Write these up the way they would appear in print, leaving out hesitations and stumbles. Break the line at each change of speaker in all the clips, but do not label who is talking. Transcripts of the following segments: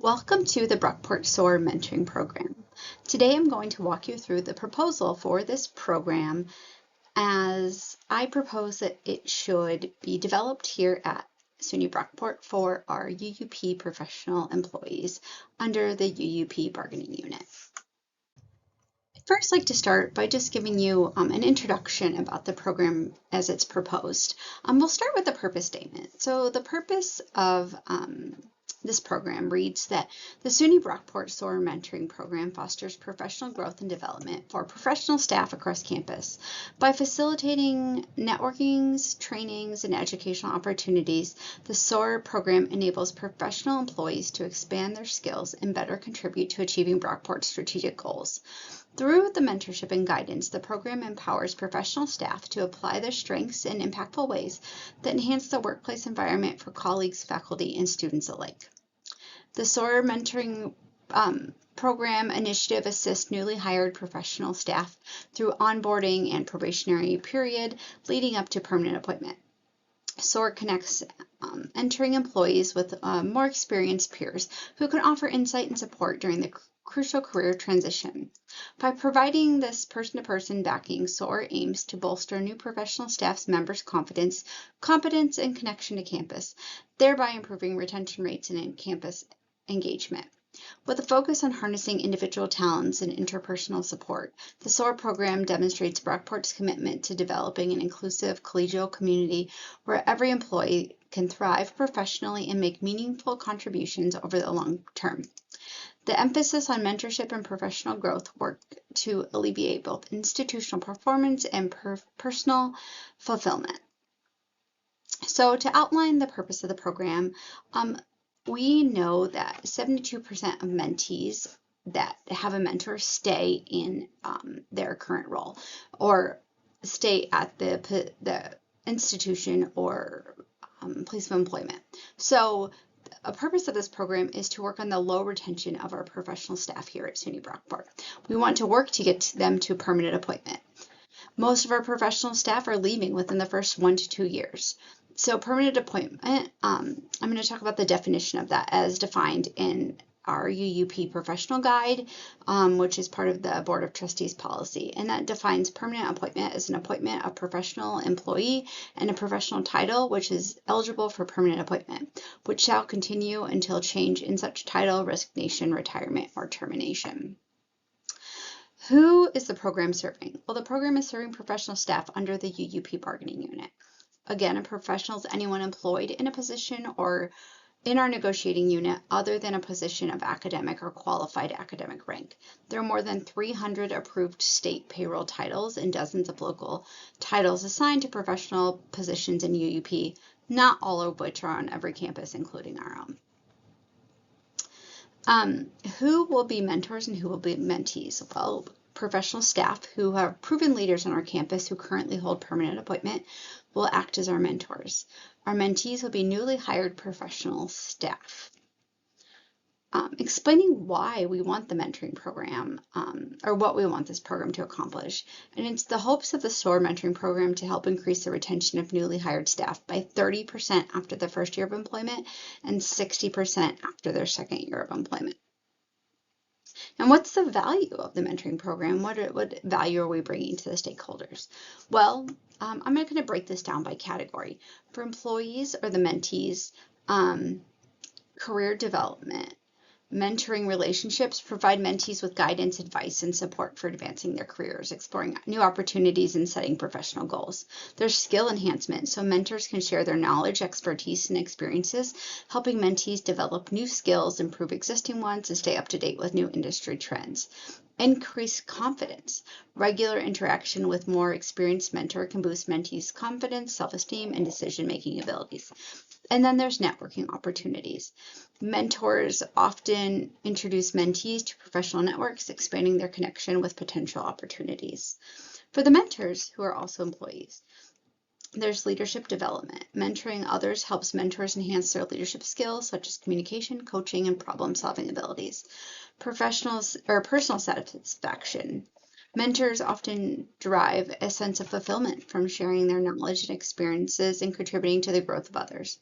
Welcome to the Brockport SOAR Mentoring Program. Today I'm going to walk you through the proposal for this program as I propose that it should be developed here at SUNY Brockport for our UUP professional employees under the UUP bargaining unit. I'd first like to start by just giving you an introduction about the program as it's proposed. We'll start with the purpose statement. So the purpose of this program reads that the SUNY Brockport SOAR Mentoring Program fosters professional growth and development for professional staff across campus by facilitating networkings, trainings, and educational opportunities. The SOAR program enables professional employees to expand their skills and better contribute to achieving Brockport's strategic goals. Through the mentorship and guidance, the program empowers professional staff to apply their strengths in impactful ways that enhance the workplace environment for colleagues, faculty, and students alike. The SOAR Mentoring Program initiative assists newly hired professional staff through onboarding and probationary period leading up to permanent appointment. SOAR connects entering employees with more experienced peers who can offer insight and support during the crucial career transition. By providing this person-to-person backing, SOAR aims to bolster new professional staff's members' confidence, competence, and connection to campus, thereby improving retention rates and campus engagement. With a focus on harnessing individual talents and interpersonal support, the SOAR program demonstrates Brockport's commitment to developing an inclusive collegial community where every employee can thrive professionally and make meaningful contributions over the long term. The emphasis on mentorship and professional growth work to alleviate both institutional performance and personal fulfillment. So to outline the purpose of the program, we know that 72% of mentees that have a mentor stay in their current role or stay at the institution or place of employment. So a purpose of this program is to work on the low retention of our professional staff here at SUNY Brockport. We want to work to get them to permanent appointment. Most of our professional staff are leaving within the first 1 to 2 years. So permanent appointment, I'm going to talk about the definition of that as defined in our UUP professional guide, which is part of the Board of Trustees policy. And that defines permanent appointment as an appointment of professional employee and a professional title which is eligible for permanent appointment, which shall continue until change in such title, resignation, retirement, or termination. Who is the program serving? Well, the program is serving professional staff under the UUP bargaining unit. Again, a professional is anyone employed in a position or in our negotiating unit other than a position of academic or qualified academic rank. There are more than 300 approved state payroll titles and dozens of local titles assigned to professional positions in UUP, not all of which are on every campus, including our own. Who will be mentors and who will be mentees? Well, professional staff who are proven leaders on our campus who currently hold permanent appointment will act as our mentors. Our mentees will be newly hired professional staff. Explaining why we want the mentoring program or what we want this program to accomplish. And it's the hopes of the SOAR mentoring program to help increase the retention of newly hired staff by 30% after the first year of employment and 60% after their second year of employment. And what's the value of the mentoring program? What value are we bringing to the stakeholders? Well, I'm going to break this down by category. For employees or the mentees, career development, mentoring relationships provide mentees with guidance, advice, and support for advancing their careers, exploring new opportunities, and setting professional goals. There's skill enhancement, so mentors can share their knowledge, expertise, and experiences, helping mentees develop new skills, improve existing ones, and stay up to date with new industry trends. Increase confidence. Regular interaction with more experienced mentor can boost mentees' confidence, self-esteem, and decision-making abilities. And then there's networking opportunities. Mentors often introduce mentees to professional networks, expanding their connection with potential opportunities. For the mentors, who are also employees, there's leadership development. Mentoring others helps mentors enhance their leadership skills, such as communication, coaching, and problem-solving abilities. Personal satisfaction. Mentors often derive a sense of fulfillment from sharing their knowledge and experiences and contributing to the growth of others.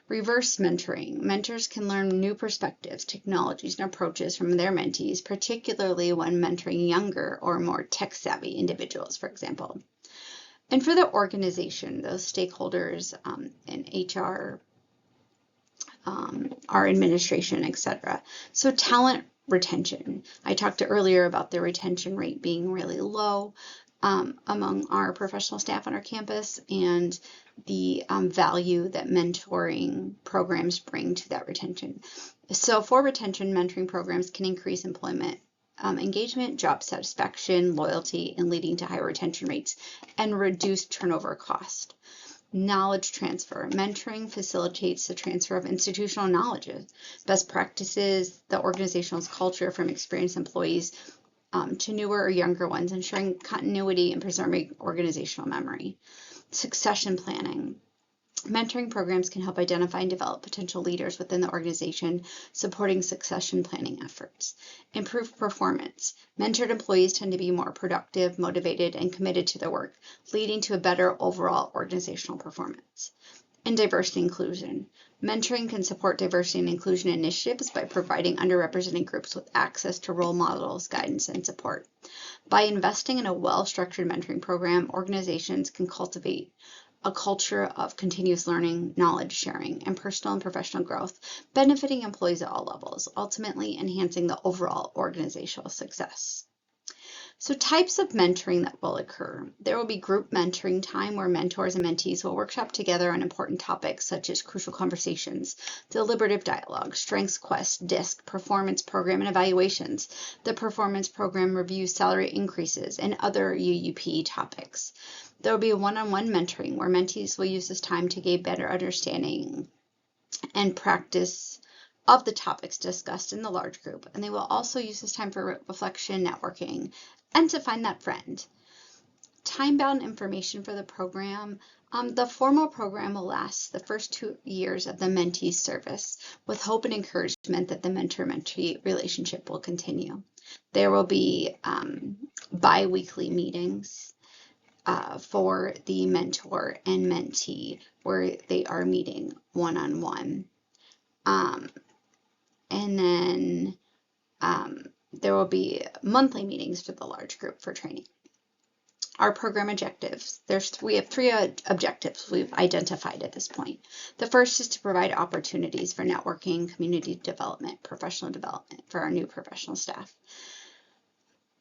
Reverse mentoring. Mentors can learn new perspectives, technologies, and approaches from their mentees, particularly when mentoring younger or more tech-savvy individuals, for example. And for the organization, those stakeholders in HR, our administration, etc. So talent retention. I talked earlier about the retention rate being really low among our professional staff on our campus, and the value that mentoring programs bring to that retention. So for retention, mentoring programs can increase employment engagement, job satisfaction, loyalty, and leading to higher retention rates and reduced turnover cost. Knowledge transfer. Mentoring facilitates the transfer of institutional knowledge, best practices, the organization's culture from experienced employees to newer or younger ones, ensuring continuity and preserving organizational memory. Succession planning. Mentoring programs can help identify and develop potential leaders within the organization, supporting succession planning efforts. Improved performance. Mentored employees tend to be more productive, motivated, and committed to their work, leading to a better overall organizational performance. And diversity inclusion. Mentoring can support diversity and inclusion initiatives by providing underrepresented groups with access to role models, guidance, and support. By investing in a well-structured mentoring program, organizations can cultivate a culture of continuous learning, knowledge sharing, and personal and professional growth, benefiting employees at all levels, ultimately enhancing the overall organizational success. So types of mentoring that will occur. There will be group mentoring time where mentors and mentees will workshop together on important topics such as crucial conversations, deliberative dialogue, strengths quest, DISC, performance program and evaluations, the performance program reviews, salary increases, and other UUP topics. There will be a one-on-one mentoring where mentees will use this time to gain better understanding and practice of the topics discussed in the large group, and they will also use this time for reflection, networking, and to find that friend. Time-bound information for the program. The formal program will last the first 2 years of the mentee's service, with hope and encouragement that the mentor-mentee relationship will continue. There will be bi-weekly meetings for the mentor and mentee where they are meeting one-on-one. And then there will be monthly meetings for the large group for training. Our program objectives. We have 3 objectives we've identified at this point. The first is to provide opportunities for networking, community development, professional development for our new professional staff.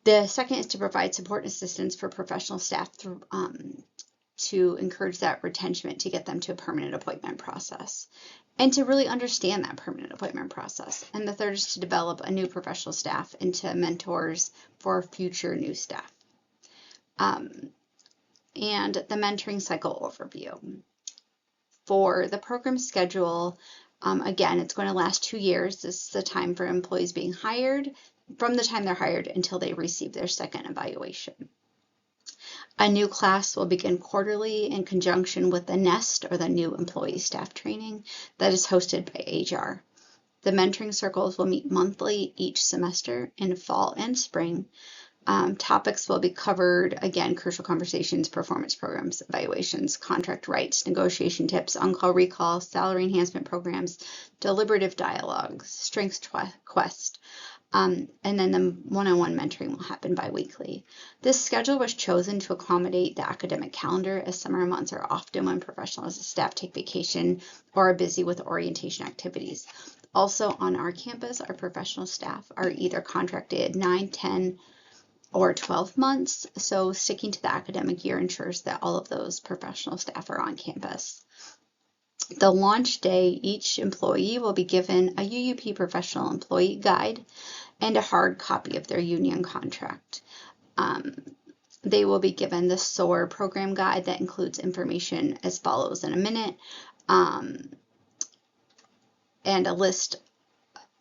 The second is to provide support and assistance for professional staff through, to encourage that retention to get them to a permanent appointment process and to really understand that permanent appointment process. And the third is to develop a new professional staff into mentors for future new staff. And the mentoring cycle overview. For the program schedule, again, it's going to last 2 years. This is the time for employees being hired, from the time they're hired until they receive their second evaluation. A new class will begin quarterly in conjunction with the NEST, or the New Employee Staff Training, that is hosted by HR. The mentoring circles will meet monthly each semester in fall and spring. Topics will be covered, again, crucial conversations, performance programs, evaluations, contract rights, negotiation tips, on-call recall, salary enhancement programs, deliberative dialogues, strengths quest, and then the one-on-one mentoring will happen bi-weekly. This schedule was chosen to accommodate the academic calendar, as summer months are often when professionals and staff take vacation or are busy with orientation activities. Also on our campus, our professional staff are either contracted 9, 10, or 12 months, so sticking to the academic year ensures that all of those professional staff are on campus. The launch day, each employee will be given a UUP professional employee guide and a hard copy of their union contract. They will be given the SOAR program guide that includes information as follows in a minute, and a list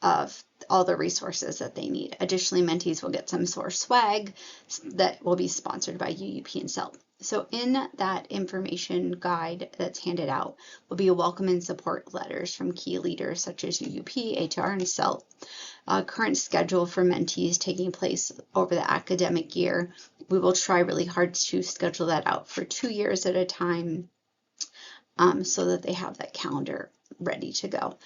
of all the resources that they need. Additionally, mentees will get some SOAR swag that will be sponsored by UUP and SELP. So in that information guide that's handed out will be a welcome and support letters from key leaders such as UUP, HR, and SELP. Current schedule for mentees taking place over the academic year. We will try really hard to schedule that out for 2 years at a time, so that they have that calendar ready to go.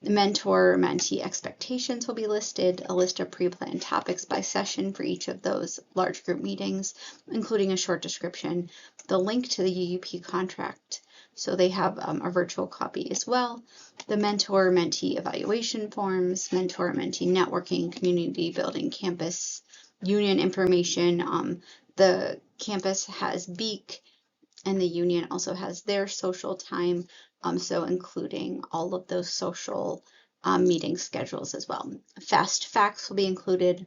Mentor-mentee expectations will be listed, a list of pre-planned topics by session for each of those large group meetings, including a short description, the link to the UUP contract, so they have a virtual copy as well, the mentor-mentee evaluation forms, mentor-mentee networking, community building, campus union information. The campus has Beak, and the union also has their social time, so including all of those social meeting schedules as well. Fast facts will be included,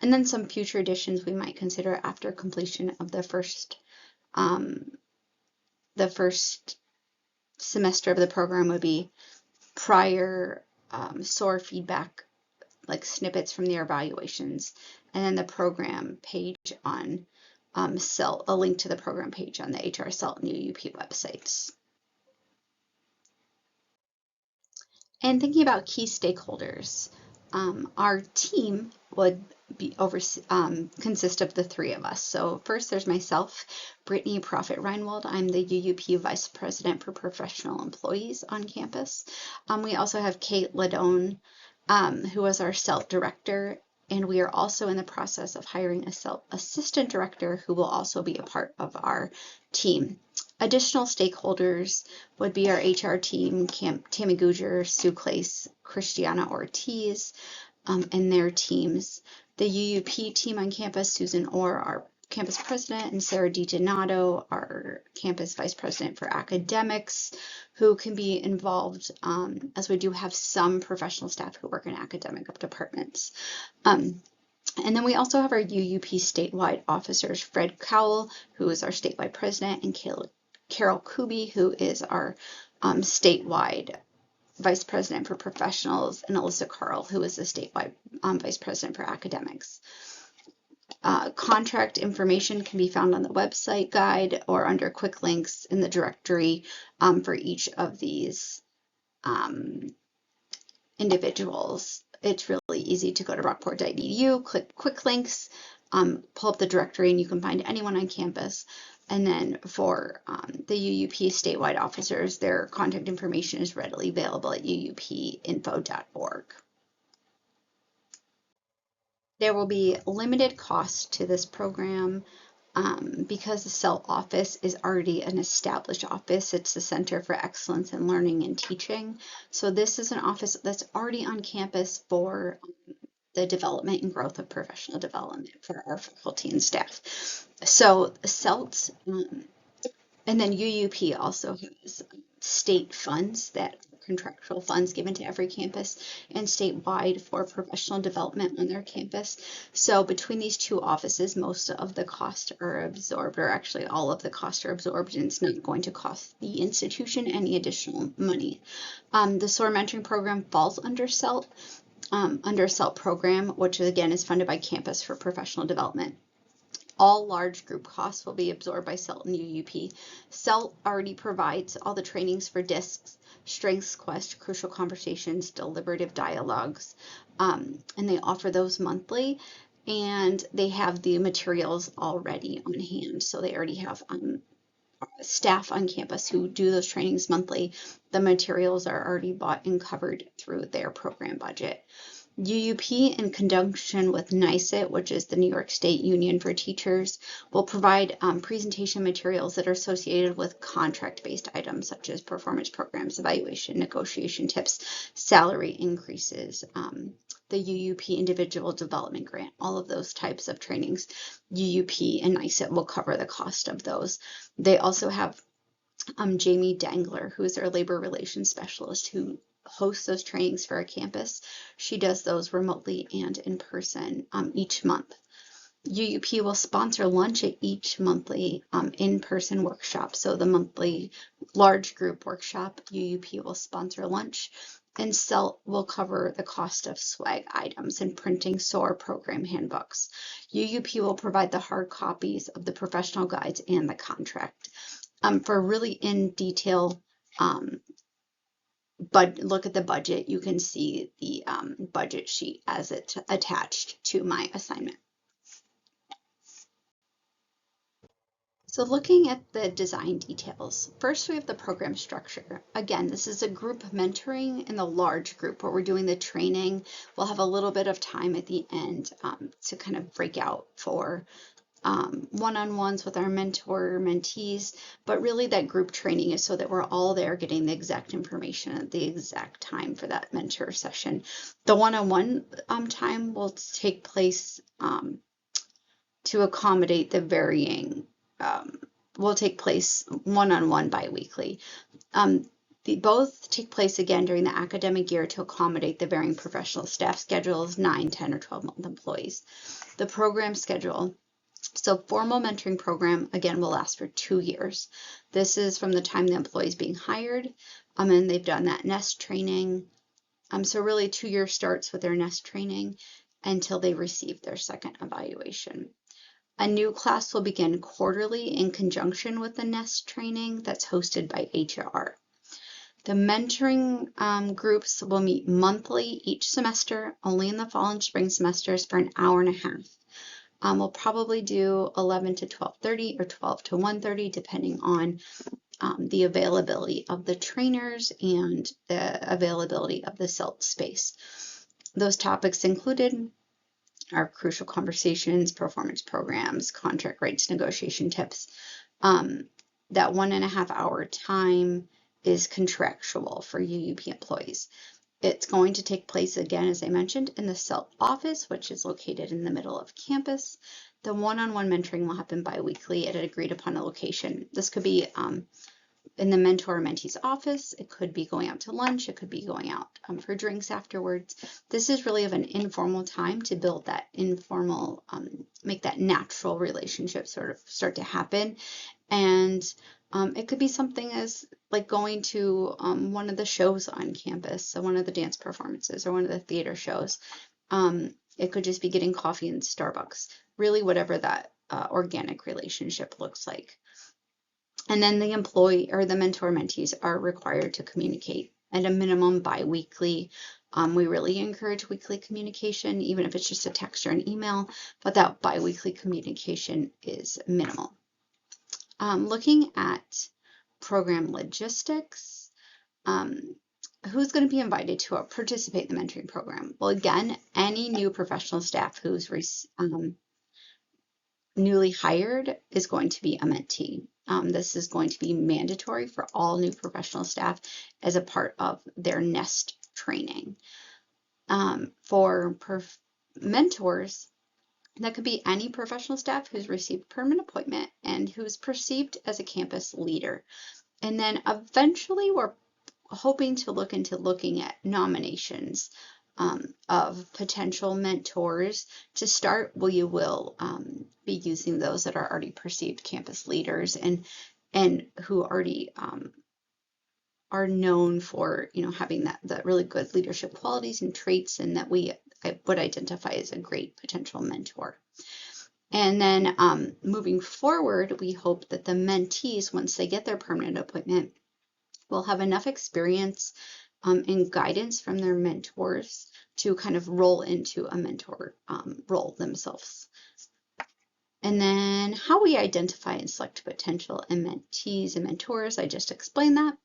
and then some future additions we might consider after completion of the first semester of the program would be prior SOAR feedback, like snippets from their evaluations, and then the program page on CELT, a link to the program page on the HR CELT and UUP websites. And thinking about key stakeholders, our team would be consist of the three of us. So first there's myself, Brittany Profit-Rheinwald. I'm the UUP Vice President for Professional Employees on campus. We also have Kate Ladone, who is our CELT Director, and we are also in the process of hiring a CELT Assistant Director who will also be a part of our team. Additional stakeholders would be our HR team, Tammy Guger, Sue Clace, Christiana Ortiz, and their teams. The UUP team on campus, Susan Orr, our campus president, and Sarah DiDonato, our campus vice president for academics, who can be involved, as we do have some professional staff who work in academic departments. And then we also have our UUP statewide officers, Fred Cowell, who is our statewide president, and Carol Kuby, who is our statewide vice president for professionals, and Alyssa Carl, who is the statewide vice president for academics. Contract information can be found on the website guide or under quick links in the directory for each of these individuals. It's really easy to go to rockport.edu, click quick links, pull up the directory, and you can find anyone on campus. And then for the UUP statewide officers, their contact information is readily available at uupinfo.org. There will be limited cost to this program because the CELT office is already an established office. It's the Center for Excellence in Learning and Teaching. So this is an office that's already on campus for the development and growth of professional development for our faculty and staff. So CELT, and then UUP also has state funds that contractual funds given to every campus and statewide for professional development on their campus. So between these two offices, most of the costs are absorbed, or actually all of the costs are absorbed, and it's not going to cost the institution any additional money. The SOAR mentoring program falls under CELT, program, which again is funded by campus for professional development. All large group costs will be absorbed by CELT and UUP. CELT already provides all the trainings for DISCs, Strengths Quest, Crucial Conversations, Deliberative Dialogues, and they offer those monthly, and they have the materials already on hand. So they already have staff on campus who do those trainings monthly. The materials are already bought and covered through their program budget. UUP, in conjunction with NYSET, which is the New York State Union for Teachers, will provide presentation materials that are associated with contract-based items such as performance programs, evaluation, negotiation tips, salary increases, the UUP Individual Development Grant, all of those types of trainings. UUP and NYSET will cover the cost of those. They also have Jamie Dangler, who is their labor relations specialist, who hosts those trainings for our campus. She does those remotely and in person each month. UUP will sponsor lunch at each monthly in-person workshop. So the monthly large group workshop, UUP will sponsor lunch, and CELT will cover the cost of swag items and printing SOAR program handbooks. UUP will provide the hard copies of the professional guides and the contract. For really in detail but look at the budget, you can see the budget sheet as it's attached to my assignment. So looking at the design details, first we have the program structure. Again, this is a group mentoring in the large group where we're doing the training. We'll have a little bit of time at the end to kind of break out for one-on-ones with our mentees, but really that group training is so that we're all there getting the exact information at the exact time for that mentor session. The one-on-one time will take place to accommodate the varying, will take place one-on-one bi-weekly. Both take place again during the academic year to accommodate the varying professional staff schedules, 9, 10, or 12-month employees. The program schedule. So formal mentoring program, again, will last for 2 years. This is from the time the employee is being hired, and they've done that nest training. So really 2 years starts with their nest training until they receive their second evaluation. A new class will begin quarterly in conjunction with the nest training that's hosted by HR. The mentoring groups will meet monthly each semester, only in the fall and spring semesters for an hour and a half. We'll probably do 11 to 12:30 or 12 to 1:30, depending on the availability of the trainers and the availability of the CELT space. Those topics included are crucial conversations, performance programs, contract rights negotiation tips. That 1.5 hour time is contractual for UUP employees. It's going to take place again, as I mentioned, in the CELT office, which is located in the middle of campus. The one-on-one mentoring will happen bi-weekly at an agreed upon location. This could be in the mentor-mentee's office. It could be going out to lunch. It could be going out for drinks afterwards. This is really of an informal time to build that informal, make that natural relationship sort of start to happen. And it could be something as like going to one of the shows on campus, so one of the dance performances or one of the theater shows. It could just be getting coffee in Starbucks, really whatever that organic relationship looks like. And then the employee or the mentor-mentees are required to communicate at a minimum bi-weekly. We really encourage weekly communication, even if it's just a text or an email, but that bi-weekly communication is minimal. Looking at program logistics, who's going to be invited to participate in the mentoring program? Well, again, any new professional staff who's newly hired is going to be a mentee. This is going to be mandatory for all new professional staff as a part of their nest training. For mentors, that could be any professional staff who's received permanent appointment and who's perceived as a campus leader. And then eventually we're hoping to look into looking at nominations of potential mentors. To start, we will be using those that are already perceived campus leaders and who already are known for having that really good leadership qualities and traits, and that I would identify as a great potential mentor. And then moving forward, we hope that the mentees, once they get their permanent appointment, will have enough experience and guidance from their mentors to kind of roll into a mentor role themselves. And then how we identify and select potential mentees and mentors, I just explained that.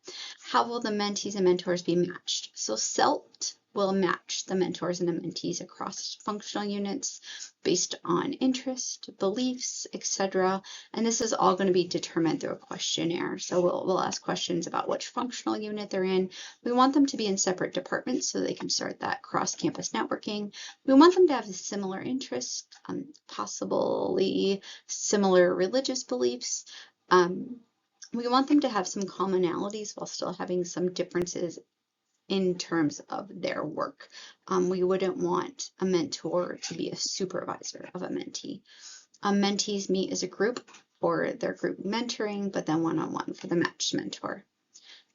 How will the mentees and mentors be matched? So CELT will match the mentors and the mentees across functional units based on interest, beliefs, etc. And this is all going to be determined through a questionnaire. So we'll ask questions about which functional unit they're in. We want them to be in separate departments so they can start that cross-campus networking. We want them to have similar interests, possibly similar religious beliefs. We want them to have some commonalities while still having some differences in terms of their work. We wouldn't want a mentor to be a supervisor of a mentee. Mentees meet as a group for their group mentoring, but then one-on-one for the matched mentor.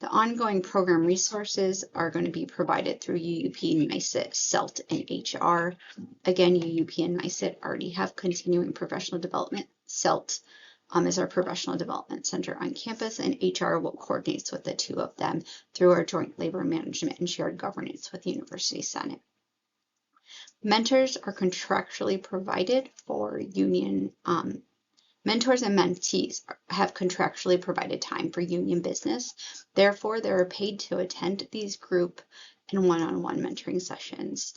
The ongoing program resources are going to be provided through UUP, NYSET, CELT, and HR. Again, UUP and NYSET already have continuing professional development. CELT is our professional development center on campus, and HR will coordinate with the two of them through our joint labor management and shared governance with the University Senate. Mentors are contractually provided for union Mentors and mentees have contractually provided time for union business. Therefore, they are paid to attend these group and one-on-one mentoring sessions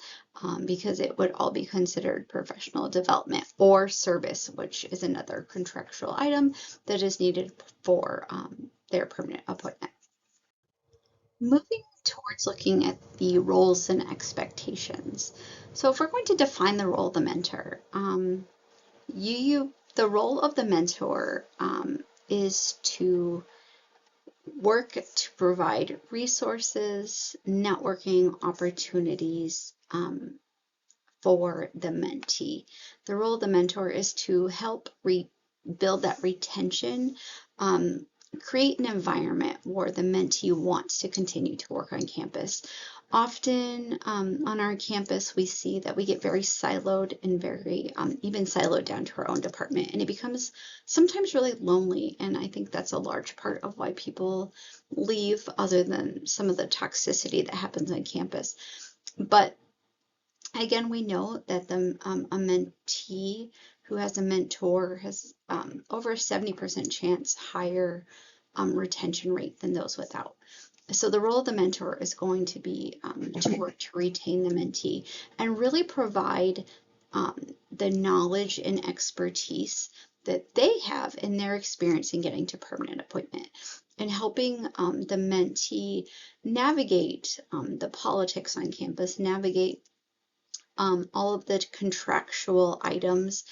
because it would all be considered professional development or service, which is another contractual item that is needed for their permanent appointment. Moving towards looking at the roles and expectations. So if we're going to define the role of the mentor, the role of the mentor is to work to provide resources, networking opportunities for the mentee. The role of the mentor is to help build that retention, create an environment where the mentee wants to continue to work on campus. Often on our campus, we see that we get very siloed and very even siloed down to our own department, and it becomes sometimes really lonely. And I think that's a large part of why people leave, other than some of the toxicity that happens on campus. But again, we know that a mentee who has a mentor has over a 70% chance higher retention rate than those without. So the role of the mentor is going to be to work to retain the mentee and really provide the knowledge and expertise that they have in their experience in getting to permanent appointment, and helping the mentee navigate the politics on campus, navigate all of the contractual items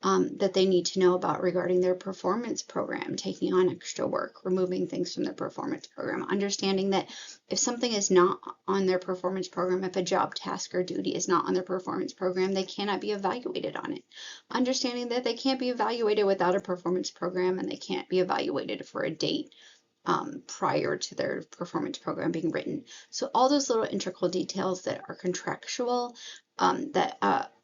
that they need to know about regarding their performance program, taking on extra work, removing things from their performance program, understanding that if something is not on their performance program, if a job task or duty is not on their performance program, they cannot be evaluated on it. Understanding that they can't be evaluated without a performance program, and they can't be evaluated for a date prior to their performance program being written. So all those little integral details that are contractual, that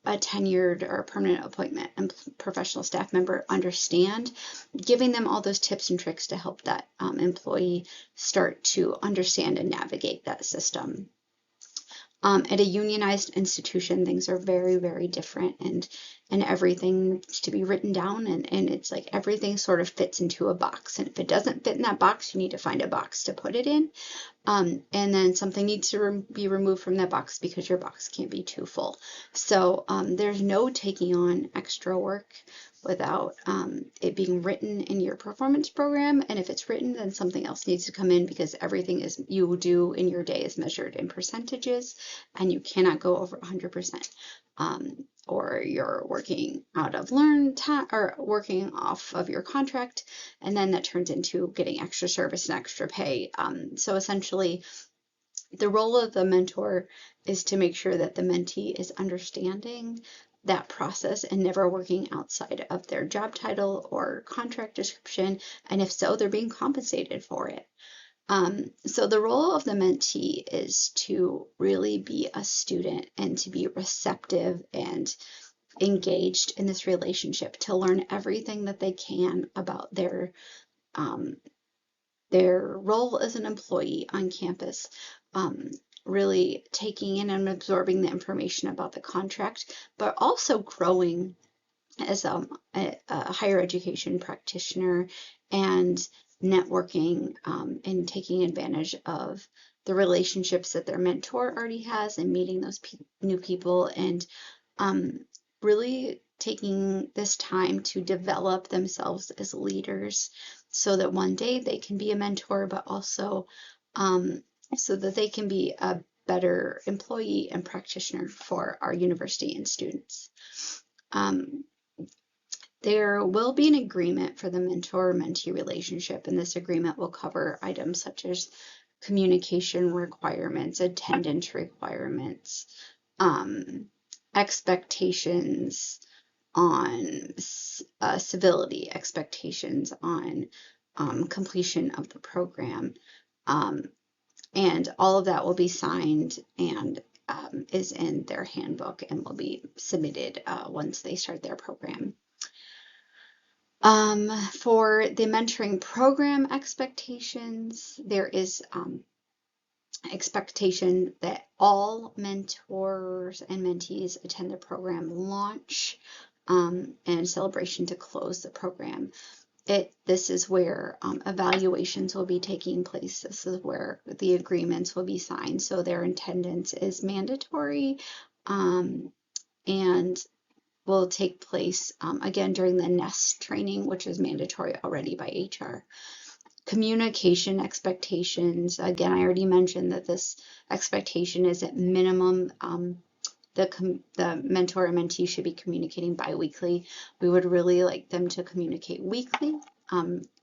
a tenured or permanent appointment and professional staff member understand, giving them all those tips and tricks to help that employee start to understand and navigate that system. At a unionized institution, things are very, very different, and everything needs to be written down, and it's like everything sort of fits into a box, and if it doesn't fit in that box, you need to find a box to put it in, and then something needs to be removed from that box because your box can't be too full. So there's no taking on extra work without it being written in your performance program, and if it's written, then something else needs to come in, because everything is you do in your day is measured in percentages, and you cannot go over 100%, or you're working out of learn time or working off of your contract, and then that turns into getting extra service and extra pay. So essentially, the role of the mentor is to make sure that the mentee is understanding that process and never working outside of their job title or contract description, and if so, they're being compensated for it. So the role of the mentee is to really be a student and to be receptive and engaged in this relationship, to learn everything that they can about their role as an employee on campus, really taking in and absorbing the information about the contract, but also growing as a higher education practitioner and networking, and taking advantage of the relationships that their mentor already has, and meeting those new people, and really taking this time to develop themselves as leaders, so that one day they can be a mentor, but also so that they can be a better employee and practitioner for our university and students. There will be an agreement for the mentor-mentee relationship, and this agreement will cover items such as communication requirements, attendance requirements, expectations on civility, expectations on completion of the program, and all of that will be signed and is in their handbook and will be submitted once they start their program. For the mentoring program expectations, there is expectation that all mentors and mentees attend the program launch, and celebration to close the program. This is where evaluations will be taking place. This is where the agreements will be signed. So their attendance is mandatory and will take place again during the NEST training, which is mandatory already by HR. Communication expectations. Again, I already mentioned that this expectation is at minimum. The mentor and mentee should be communicating bi-weekly. We would really like them to communicate weekly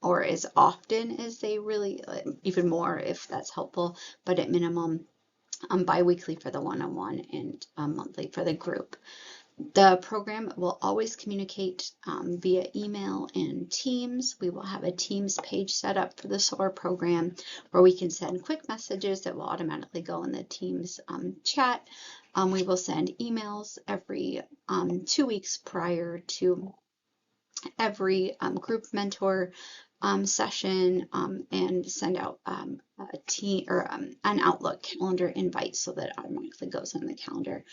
or as often as they really, even more if that's helpful, but at minimum bi-weekly for the one-on-one and monthly for the group. The program will always communicate via email and Teams. We will have a Teams page set up for the SOAR program where we can send quick messages that will automatically go in the Teams chat. We will send emails every 2 weeks prior to every group mentor session and send out a team or an Outlook calendar invite so that it automatically goes on the calendar.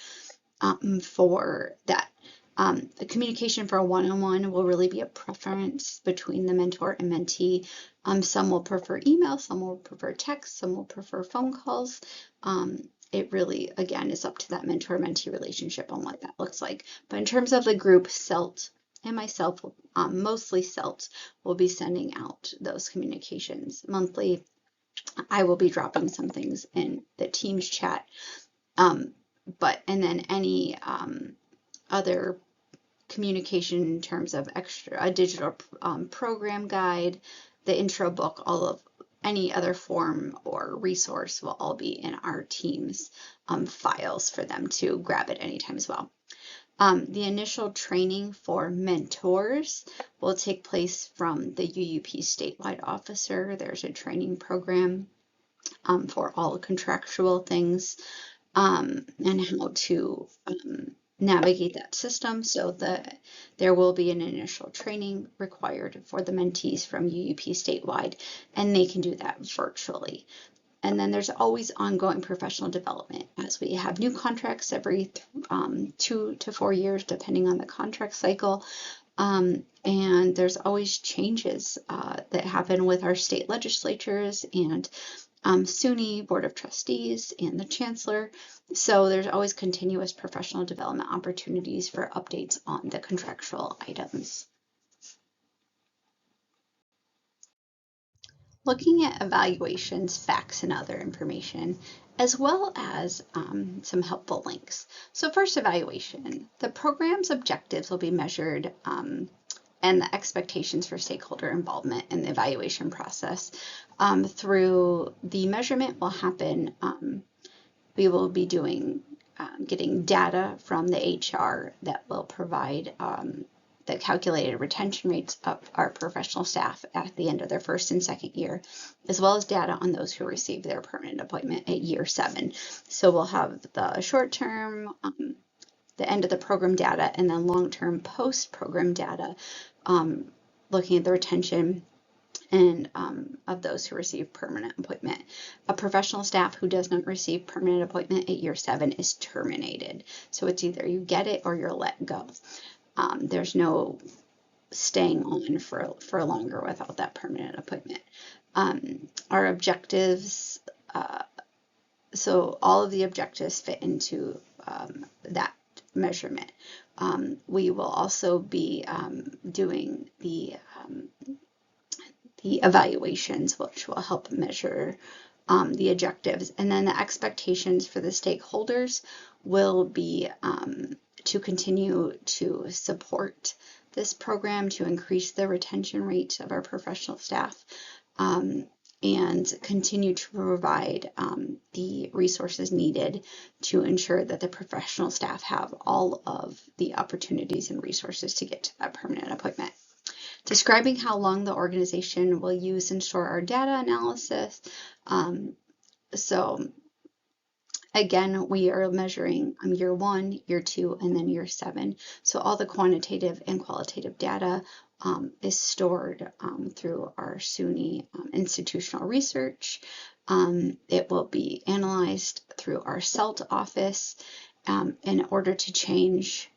For that. The communication for a one-on-one will really be a preference between the mentor and mentee. Some will prefer email, some will prefer text, some will prefer phone calls. It really, again, is up to that mentor-mentee relationship on what that looks like. But in terms of the group, CELT and myself, mostly CELT, will be sending out those communications monthly. I will be dropping some things in the Teams chat. And then any other communication in terms of a digital program guide, the intro book, all of any other form or resource will all be in our Teams files for them to grab at any time as well. The initial training for mentors will take place from the UUP statewide officer. There's a training program for all contractual things. And how to navigate that system. So there will be an initial training required for the mentees from UUP statewide, and they can do that virtually. And then there's always ongoing professional development as we have new contracts every 2 to 4 years, depending on the contract cycle. And there's always changes that happen with our state legislatures and SUNY Board of Trustees and the Chancellor. So there's always continuous professional development opportunities for updates on the contractual items. Looking at evaluations, facts, and other information, as well as some helpful links. So first, evaluation. The program's objectives will be measured and the expectations for stakeholder involvement in the evaluation process. Through the measurement will happen, we will be getting data from the HR that will provide the calculated retention rates of our professional staff at the end of their first and second year, as well as data on those who receive their permanent appointment at year 7. So we'll have the short-term, the end of the program data, and then long-term post-program data, looking at the retention and of those who receive permanent appointment. A professional staff who does not receive permanent appointment at year 7 is terminated. So it's either you get it or you're let go. There's no staying on for longer without that permanent appointment. Our objectives, so all of the objectives fit into that measurement. We will also be doing the evaluations, which will help measure the objectives. And then the expectations for the stakeholders will be to continue to support this program, to increase the retention rate of our professional staff, and continue to provide the resources needed to ensure that the professional staff have all of the opportunities and resources to get to that permanent appointment. Describing how long the organization will use and store our data analysis. So again, we are measuring year 1, year 2, and then year 7. So all the quantitative and qualitative data is stored through our SUNY institutional research. It will be analyzed through our CELT office in order to change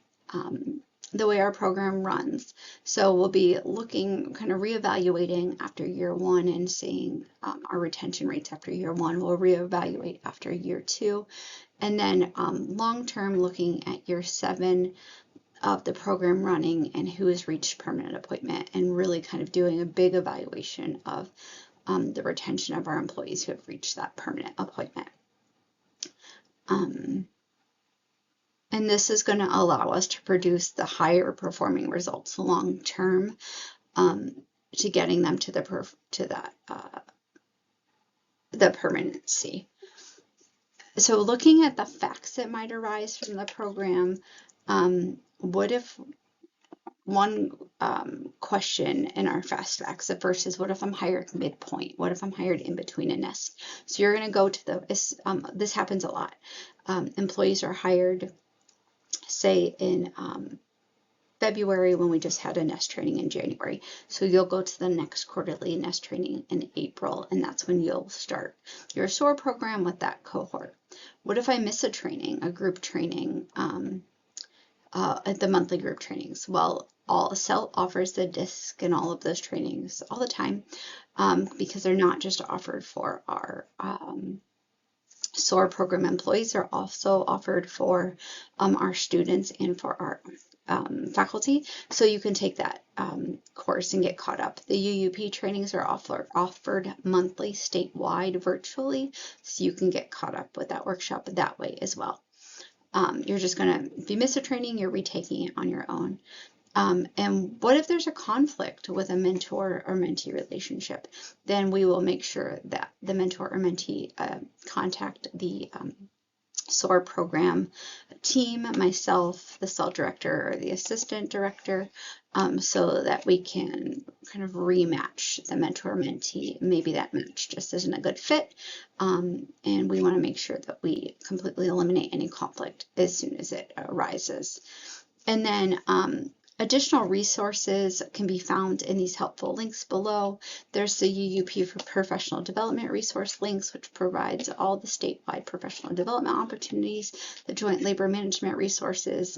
the way our program runs. So we'll be looking, kind of reevaluating after year 1 and seeing our retention rates after year 1. We'll reevaluate after year 2. And then long-term, looking at year 7 of the program running and who has reached permanent appointment, and really kind of doing a big evaluation of the retention of our employees who have reached that permanent appointment. And this is going to allow us to produce the higher performing results long term, to getting them to the permanency. So looking at the facts that might arise from the program, what if one question in our fast facts, the first is, what if I'm hired midpoint? What if I'm hired in between a nest? So you're going to go to this happens a lot. Employees are hired, say in February, when we just had a nest training in January. So you'll go to the next quarterly nest training in April, and that's when you'll start your SOAR program with that cohort. What if I miss a training, a group training, at the monthly group trainings? Well, CELT offers the DISC and all of those trainings all the time, because they're not just offered for our SOAR program employees, are also offered for our students and for our faculty. So you can take that course and get caught up. The UUP trainings are offered monthly statewide virtually, so you can get caught up with that workshop that way as well. You're just gonna, if you miss a training, you're retaking it on your own. And what if there's a conflict with a mentor or mentee relationship? Then we will make sure that the mentor or mentee contact the SOAR program team, myself, the CELT director, or the assistant director, so that we can kind of rematch the mentor mentee. Maybe that match just isn't a good fit, and we want to make sure that we completely eliminate any conflict as soon as it arises. And then additional resources can be found in these helpful links below. There's the UUP for Professional Development resource links, which provides all the statewide professional development opportunities. The Joint Labor Management resources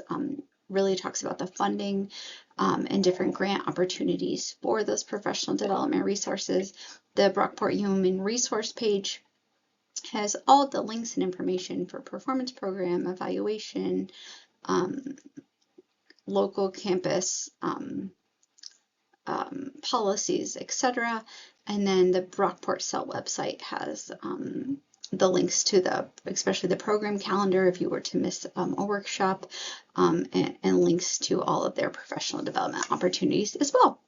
really talks about the funding and different grant opportunities for those professional development resources. The Brockport Human Resource page has all the links and information for performance program evaluation, local campus policies, etc. And then the Brockport CELT website has the links to especially the program calendar if you were to miss a workshop, and links to all of their professional development opportunities as well.